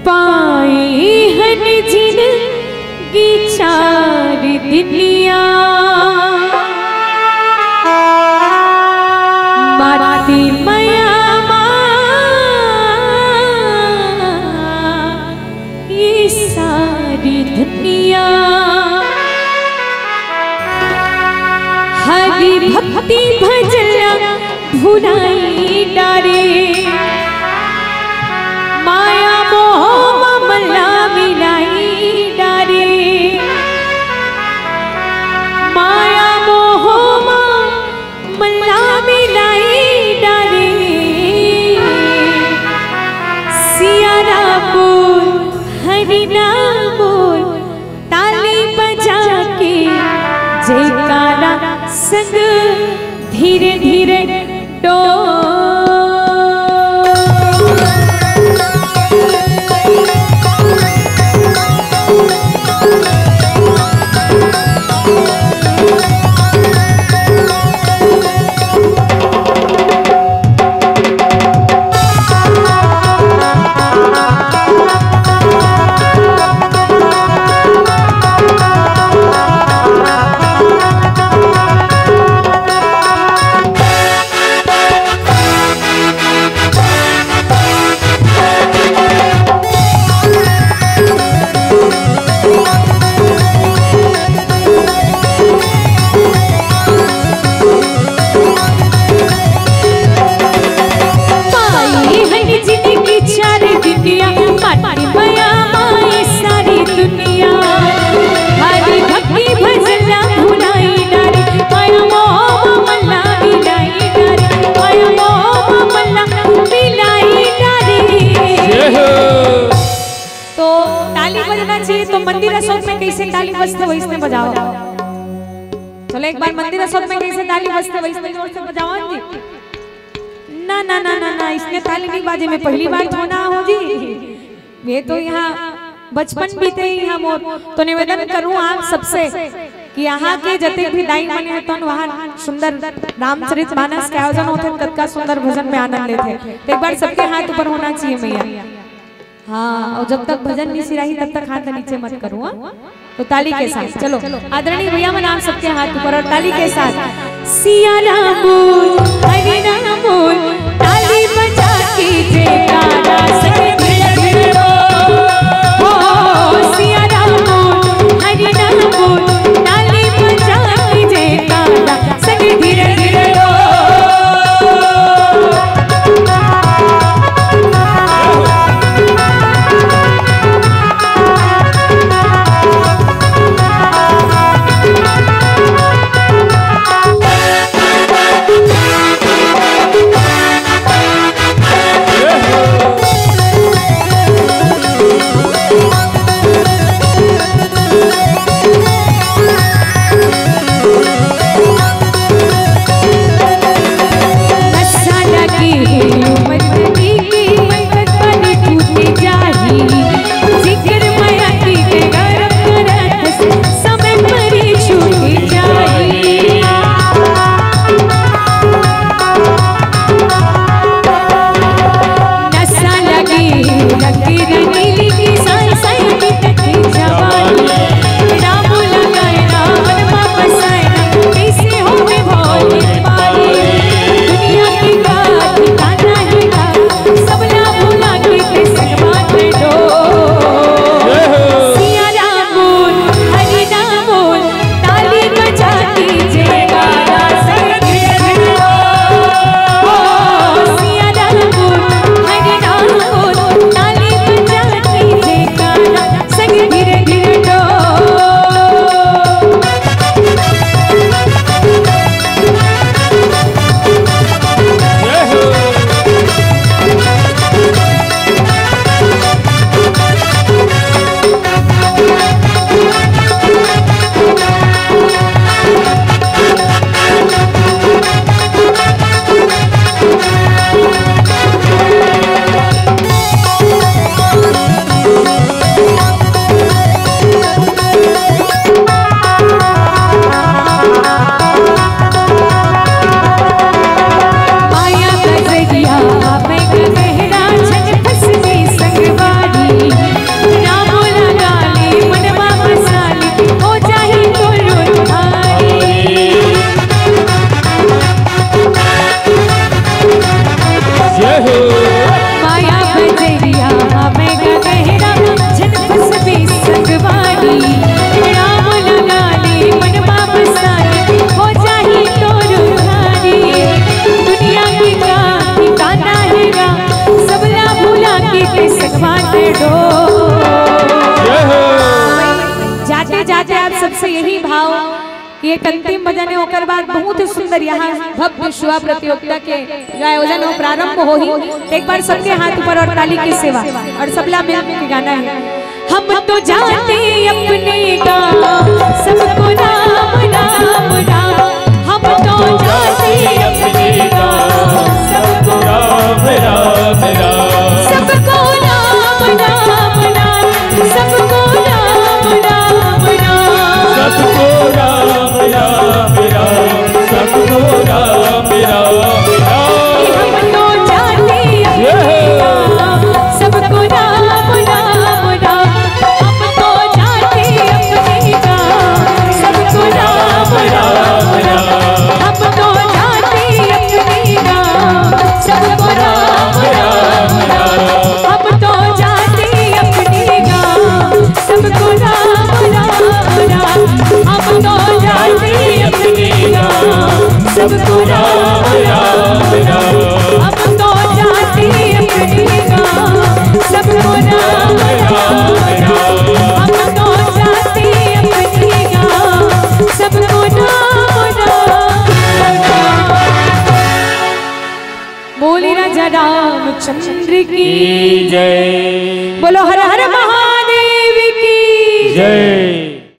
पाए हन जिनगी चार दुनिया माती मया ये सारी दुनिया हरि भक्ति भजन भुलाई डारे माया मोह ममला मिलाई डारे माया मोह ममला मिलाई डारे सिया राम बोल हरि नाम बोल ताली बजा के जयकारा संग धीरे धीरे डोल तो मंदिर अशोक में कैसे ताली बजते वैसे बजाओ। चलो एक बार मंदिर अशोक में कैसे ताली बजते वैसे जोर से बजाओ जी। ना ना ना ना ना इसने ताली नहीं बाजे में पहली बार होना हो जी। ये तो यहाँ बचपन बीते ही हम और तो निवेदन करूँ आप सबसे कि यहाँ के जते भी दाई बने हैं तो वहाँ सुंदर रामचरितमानस के आयोजन होते हैं, तत्का सुंदर भजन में आनंद लेते हैं। तो एक बार सबके हाथ ऊपर होना चाहिए मैया। हाँ, और जब तक भजन नहीं सिराही तब तक हाथ नीचे मत करूँ। तो ताली के साथ चलो आदरणीय भैया मन आप सबके हाथ ऊपर और ताली के साथ सिया राम बोल हरि नाम बोल ताली बजा के जयकारा संग धीरे धीरे बोल सिया राम बोल हरि नाम बोल ताली बजा के जयकारा संग धीरे धीरे Yeah. सबसे यही भाव कि एक अंतिम भजन है, ओकर बाद बहुत ही सुंदर यहाँ भव्य शुआ प्रतियोगिता के जो आयोजन हो प्रारंभ हो ही। एक बार सबके हाथ ऊपर और ताली की सेवा और सबला मिल के गाना है। हम तो जाते अपने गाँव सबको राम राम राम, हम तो जाते अपने गाँव सबको राम राम राम, सबको राम राम राम, सबको राम राम राम, सबको राम राम राम, सबको राम राम राम। हम तो जाते अपने गाँव सबको राम राम राम, हम तो जाते अपने गाँव सबको राम राम राम, हम तो जाते अपने गाँव सबको राम राम राम, हम तो जाते अपने गाँव सबको राम राम राम, हम तो जाते अपने गाँव सबको राम राम राम, हम तो जाते अपने गाँव सबको राम राम राम, हम तो जाते अपने गाँव सबको राम राम राम। बोले राजा रामचंद्र की जय, बोलो हर हर महादेव की जय।